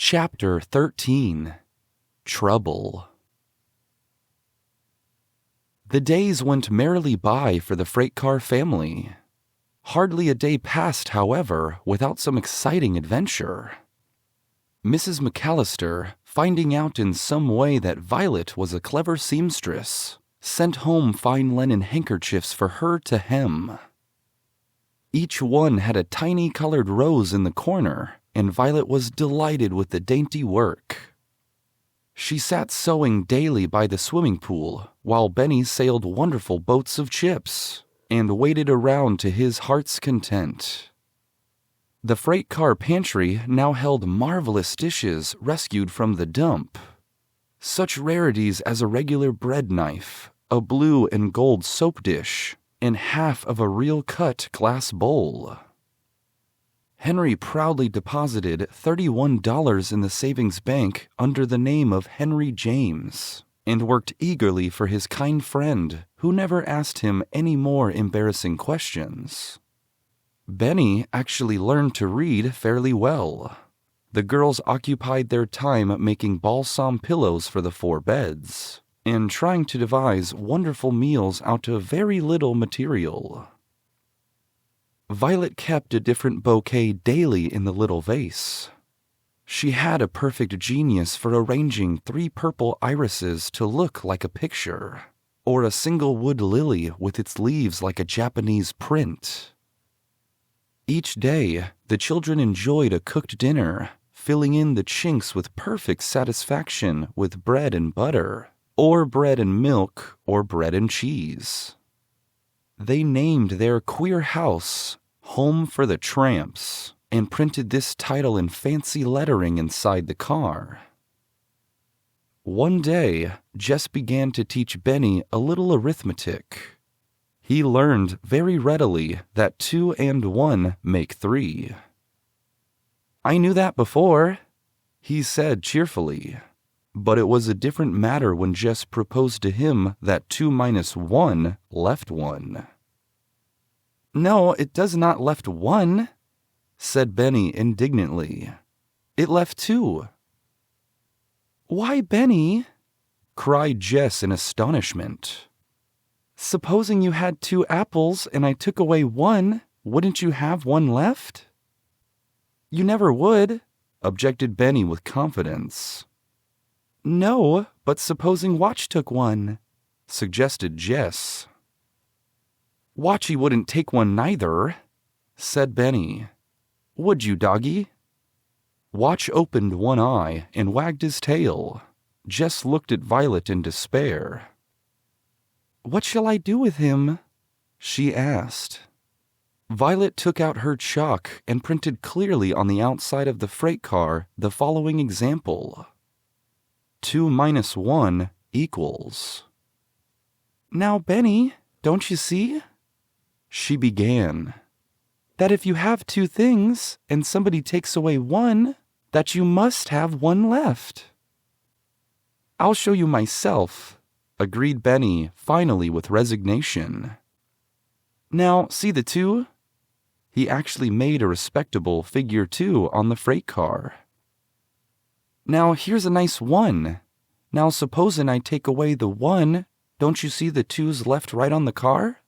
Chapter 13. Trouble. The days went merrily by for the freight car family. Hardly a day passed, however, without some exciting adventure. Mrs. McAllister, finding out in some way that Violet was a clever seamstress, sent home fine linen handkerchiefs for her to hem. Each one had a tiny colored rose in the corner, and Violet was delighted with the dainty work. She sat sewing daily by the swimming pool, while Benny sailed wonderful boats of chips, and waited around to his heart's content. The freight car pantry now held marvelous dishes rescued from the dump. Such rarities as a regular bread knife, a blue and gold soap dish, and half of a real cut glass bowl. Henry proudly deposited $31 in the savings bank under the name of Henry James, and worked eagerly for his kind friend, who never asked him any more embarrassing questions. Benny actually learned to read fairly well. The girls occupied their time making balsam pillows for the 4 beds, and trying to devise wonderful meals out of very little material. Violet kept a different bouquet daily in the little vase. She had a perfect genius for arranging 3 purple irises to look like a picture, or a single wood lily with its leaves like a Japanese print. Each day, the children enjoyed a cooked dinner, filling in the chinks with perfect satisfaction with bread and butter, or bread and milk, or bread and cheese. They named their queer house Home for the Tramps, and printed this title in fancy lettering inside the car. One day, Jess began to teach Benny a little arithmetic. He learned very readily that 2 and 1 make 3. "I knew that before," he said cheerfully. But it was a different matter when Jess proposed to him that 2 minus 1 left 1. "No, it does not left 1, said Benny indignantly. "It left 2. "Why, Benny?" cried Jess in astonishment. "Supposing you had 2 apples and I took away 1, wouldn't you have 1 left?" "You never would," objected Benny with confidence. "No, but supposing Watch took 1, suggested Jess. "Watchy wouldn't take 1 neither," said Benny. "Would you, doggy?" Watch opened one eye and wagged his tail. Jess looked at Violet in despair. "What shall I do with him?" she asked. Violet took out her chalk and printed clearly on the outside of the freight car the following example. 2 minus 1 equals. "Now, Benny, don't you see?" she began. "That if you have 2 things and somebody takes away 1, that you must have 1 left." "I'll show you myself," agreed Benny, finally with resignation. "Now, see the 2? He actually made a respectable figure 2 on the freight car. "Now, here's a nice 1. Now, supposin' I take away the 1, don't you see the 2's left right on the car?"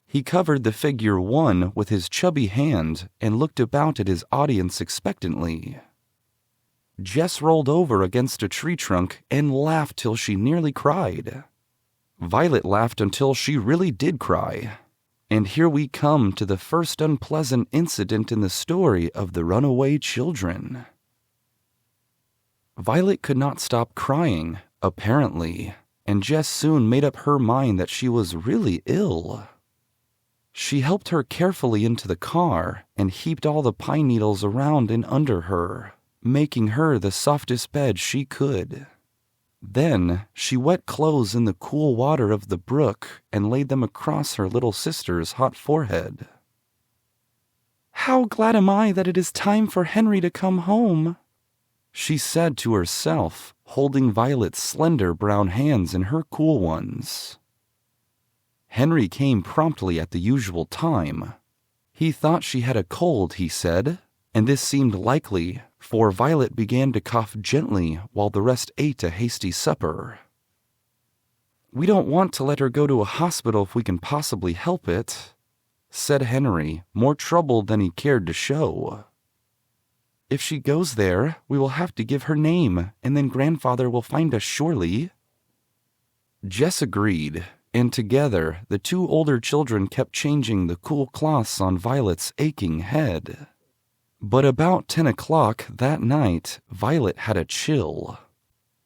He covered the figure 1 with his chubby hand and looked about at his audience expectantly. Jess rolled over against a tree trunk and laughed till she nearly cried. Violet laughed until she really did cry. And here we come to the first unpleasant incident in the story of the runaway children. Violet could not stop crying, apparently, and Jess soon made up her mind that she was really ill. She helped her carefully into the car and heaped all the pine needles around and under her, making her the softest bed she could. Then she wet clothes in the cool water of the brook and laid them across her little sister's hot forehead. "How glad am I that it is time for Henry to come home," she said to herself, holding Violet's slender brown hands in her cool ones. Henry came promptly at the usual time. He thought she had a cold, he said, And this seemed likely, for Violet began to cough gently while the rest ate a hasty supper. "We don't want to let her go to a hospital if we can possibly help it," said Henry, more troubled than he cared to show. "If she goes there, we will have to give her name, and then Grandfather will find us surely." Jess agreed, and together the two older children kept changing the cool cloths on Violet's aching head. But about 10 o'clock that night, Violet had a chill.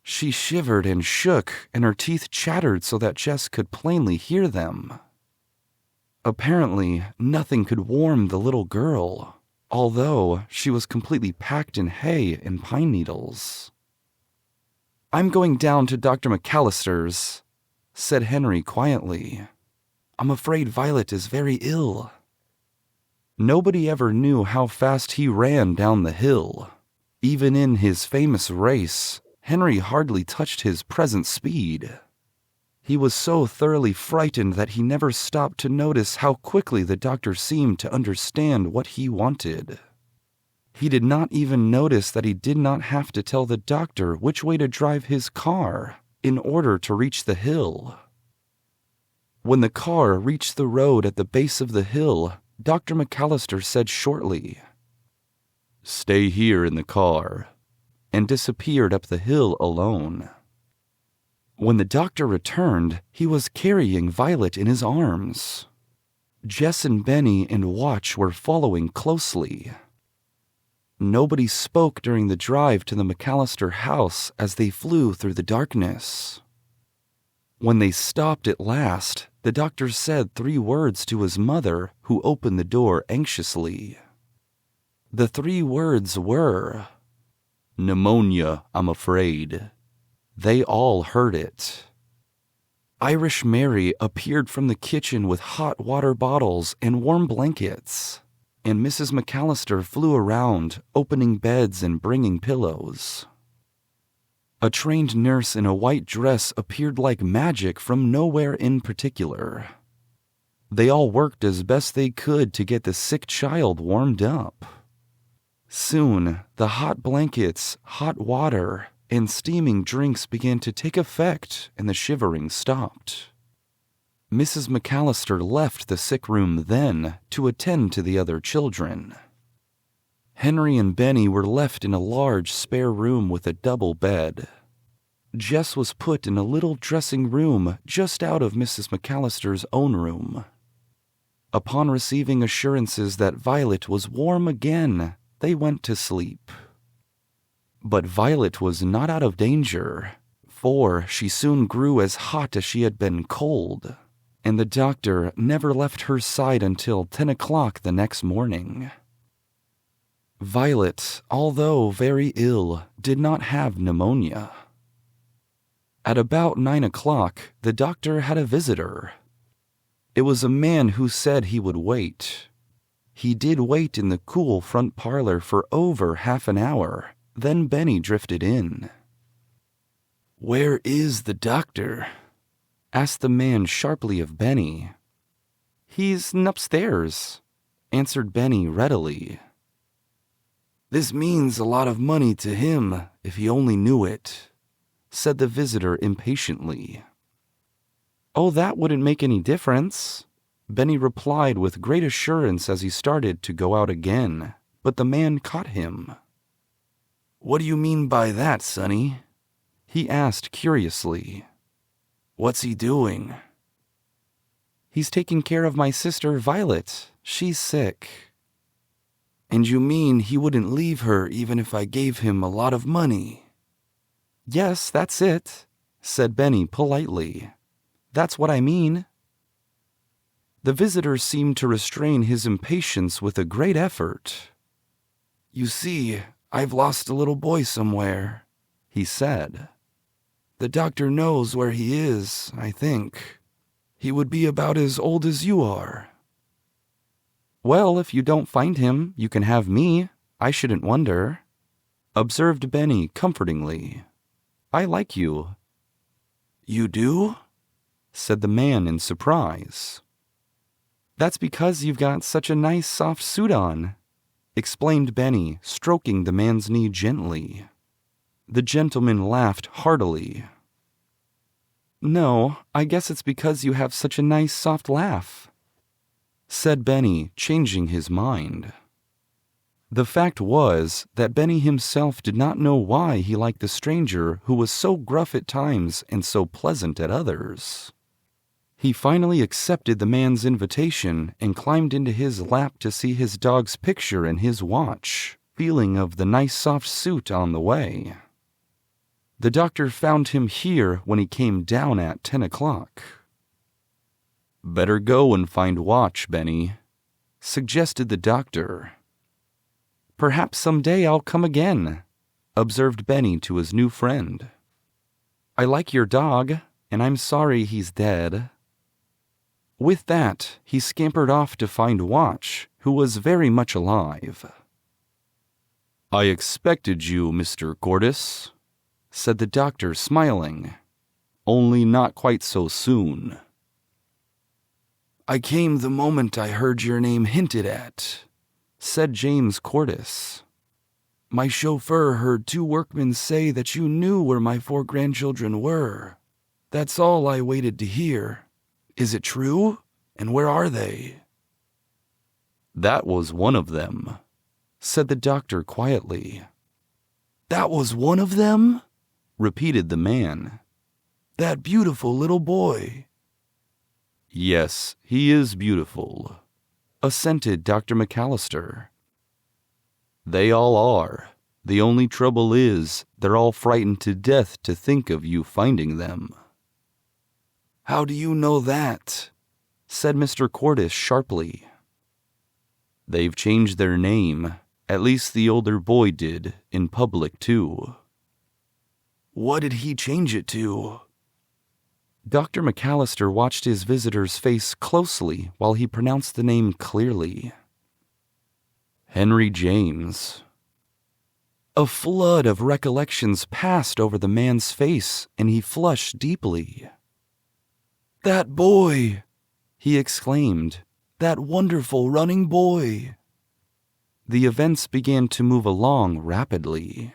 She shivered and shook, and her teeth chattered so that Jess could plainly hear them. Apparently, nothing could warm the little girl, although she was completely packed in hay and pine needles. "I'm going down to Dr. McAllister's," said Henry quietly. "I'm afraid Violet is very ill." Nobody ever knew how fast he ran down the hill. Even in his famous race, Henry hardly touched his present speed. He was so thoroughly frightened that he never stopped to notice how quickly the doctor seemed to understand what he wanted. He did not even notice that he did not have to tell the doctor which way to drive his car in order to reach the hill. When the car reached the road at the base of the hill, Dr. McAllister said shortly, "Stay here in the car," and disappeared up the hill alone. When the doctor returned, he was carrying Violet in his arms. Jess and Benny and Watch were following closely. Nobody spoke during the drive to the McAllister house as they flew through the darkness. When they stopped at last, the doctor said 3 words to his mother, who opened the door anxiously. The 3 words were, "Pneumonia, I'm afraid." They all heard it. Irish Mary appeared from the kitchen with hot water bottles and warm blankets, and Mrs. McAllister flew around, opening beds and bringing pillows. A trained nurse in a white dress appeared like magic from nowhere in particular. They all worked as best they could to get the sick child warmed up. Soon, the hot blankets, hot water, and steaming drinks began to take effect, and the shivering stopped. Mrs. McAllister left the sick room then to attend to the other children. Henry and Benny were left in a large spare room with a double bed. Jess was put in a little dressing room just out of Mrs. McAllister's own room. Upon receiving assurances that Violet was warm again, they went to sleep. But Violet was not out of danger, for she soon grew as hot as she had been cold, and the doctor never left her side until 10 o'clock the next morning. Violet, although very ill, did not have pneumonia. At about 9 o'clock, the doctor had a visitor. It was a man who said he would wait. He did wait in the cool front parlor for over half an hour. Then Benny drifted in. "Where is the doctor?" asked the man sharply of Benny. "He's upstairs," answered Benny readily. "This means a lot of money to him, if he only knew it," said the visitor impatiently. "Oh, that wouldn't make any difference," Benny replied with great assurance as he started to go out again, but the man caught him. "What do you mean by that, Sonny?" he asked curiously. "What's he doing?" "He's taking care of my sister Violet. She's sick." "And you mean he wouldn't leave her even if I gave him a lot of money?" "Yes, that's it," said Benny politely. "That's what I mean." The visitor seemed to restrain his impatience with a great effort. "You see, I've lost a little boy somewhere," he said. "The doctor knows where he is, I think. He would be about as old as you are." "Well, if you don't find him, you can have me. I shouldn't wonder," observed Benny comfortingly. "I like you." "You do?" said the man in surprise. "That's because you've got such a nice soft suit on," explained Benny, stroking the man's knee gently. The gentleman laughed heartily. "No, I guess it's because you have such a nice soft laugh," said Benny, changing his mind. The fact was that Benny himself did not know why he liked the stranger who was so gruff at times and so pleasant at others. He finally accepted the man's invitation and climbed into his lap to see his dog's picture and his watch, feeling of the nice soft suit on the way. The doctor found him here when he came down at 10 o'clock. "Better go and find Watch, Benny," suggested the doctor. "Perhaps someday I'll come again," observed Benny to his new friend. "I like your dog, and I'm sorry he's dead." With that, he scampered off to find Watch, who was very much alive. "I expected you, Mr. Cordis," said the doctor, smiling. "Only not quite so soon." "I came the moment I heard your name hinted at," said James Cordis. "My chauffeur heard 2 workmen say that you knew where my 4 grandchildren were. That's all I waited to hear. Is it true? And where are they?" "That was one of them," said the doctor quietly. "That was one of them?" repeated the man. "That beautiful little boy." "Yes, he is beautiful," assented Dr. McAllister. "They all are. The only trouble is, they're all frightened to death to think of you finding them." "How do you know that?" said Mr. Cordis sharply. "They've changed their name. At least the older boy did, in public too." "What did he change it to?" Dr. McAllister watched his visitor's face closely while he pronounced the name clearly. "Henry James." A flood of recollections passed over the man's face, and he flushed deeply. "That boy!" he exclaimed. "That wonderful running boy!" The events began to move along rapidly.